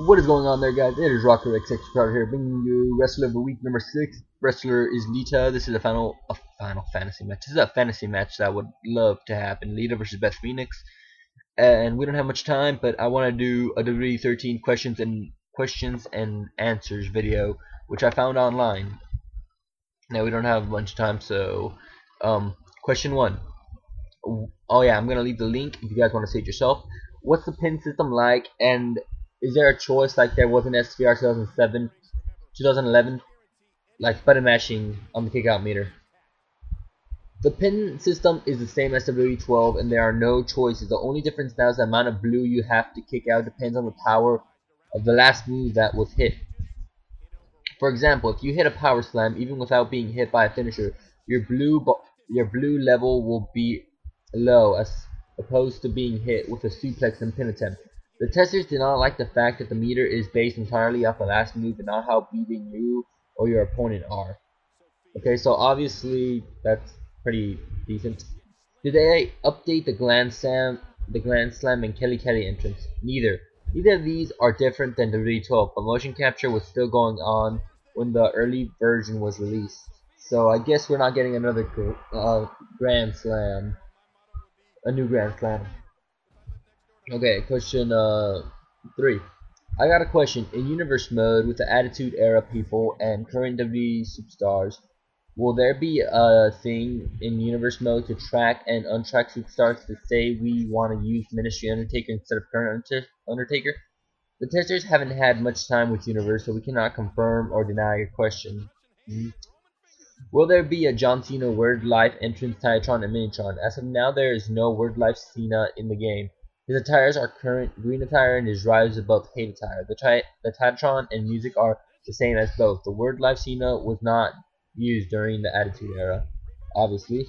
What is going on there, guys? It is Rocker XX Crowd here, bringing you Wrestler of the Week number 6. Wrestler is LITA. This is a final fantasy match. This is a fantasy match that I would love to happen. LITA versus Beth Phoenix. And we don't have much time, but I want to do a WWE 13 questions and answers video, which I found online. Now we don't have a bunch of time, so question 1. Oh yeah, I'm gonna leave the link if you guys want to see it yourself. What's the pin system like, and is there a choice like there was in SVR 2011, like button mashing on the kickout meter? The pin system is the same as WWE 12, and there are no choices. The only difference now is the amount of blue you have to kick out depends on the power of the last move that was hit. For example, if you hit a power slam even without being hit by a finisher, your blue level will be low as opposed to being hit with a suplex and pin attempt. The testers did not like the fact that the meter is based entirely off the last move and not how beating you or your opponent are. Okay, so obviously that's pretty decent. Did they update the Grand Slam and Kelly Kelly entrance? Neither. Neither of these are different than the WWE 12, but motion capture was still going on when the early version was released. So I guess we're not getting another Grand Slam, a new Grand Slam. Okay, question 3. I got a question. In Universe mode with the Attitude Era people and current WWE superstars, will there be a thing in Universe mode to track and untrack superstars to say we want to use Ministry Undertaker instead of current Undertaker? The testers haven't had much time with Universe, so we cannot confirm or deny your question. Will there be a John Cena Word Life entrance Titantron and Minitron? As of now, there is no Word Life Cena in the game. His attires are current green attire and his rise above hate attire. The Titantron and music are the same as both. The Word Life Cena was not used during the Attitude Era, obviously.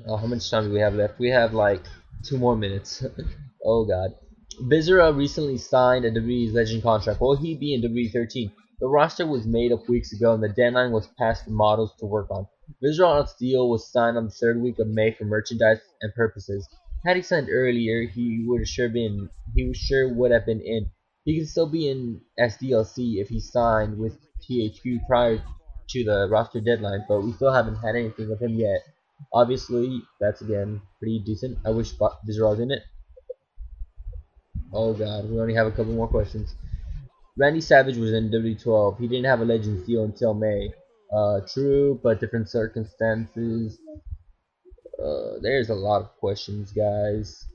How much time do we have left? We have like 2 more minutes. Oh god. Vizera recently signed a WWE's Legend contract. Will he be in WWE 13? The roster was made up weeks ago and the deadline was passed for models to work on. Vizera's deal was signed on the 3rd week of May for merchandise and purposes. Had he signed earlier, he would sure would have been in. He can still be in as DLC if he signed with THQ prior to the roster deadline, but we still haven't had anything of him yet. Obviously, that's again pretty decent. I wish Vizera was in it. Oh god, we only have a couple more questions. Randy Savage was in WWE 12. He didn't have a Legends deal until May. True, but different circumstances. There's a lot of questions, guys.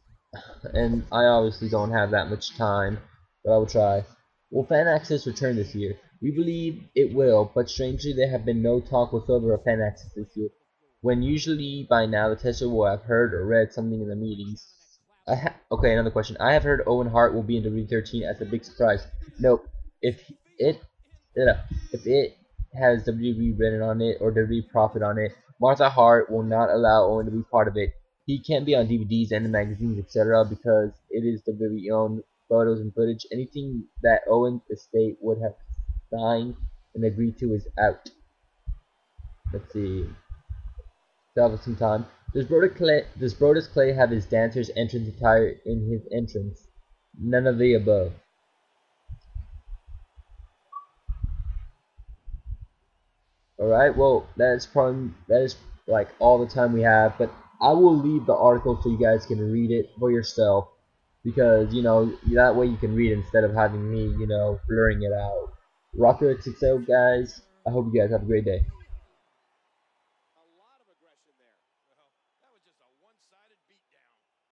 And I obviously don't have that much time, but I will try. Will fan access return this year? We believe it will, but strangely there have been no talk whatsoever of fan access this year, when usually by now the tester will have heard or read something in the meetings. Okay, another question. I have heard Owen Hart will be in WWE 13 as a big surprise. Nope. If it has WWE written on it or WWE profit on it, Martha Hart will not allow Owen to be part of it. He can't be on DVDs and magazines, etc., because it is WWE owned photos and footage. Anything that Owen's estate would have signed and agreed to is out. Let's see. Still have some time. Does Brodus Clay have his dancer's entrance attire in his entrance? None of the above. Alright, well, that is like all the time we have, but I will leave the article so you guys can read it for yourself, because, you know, that way you can read it instead of having me, you know, blurring it out. Rocker XXL, guys, I hope you guys have a great day. A lot of aggression there. Well, that was just a one-sided beatdown.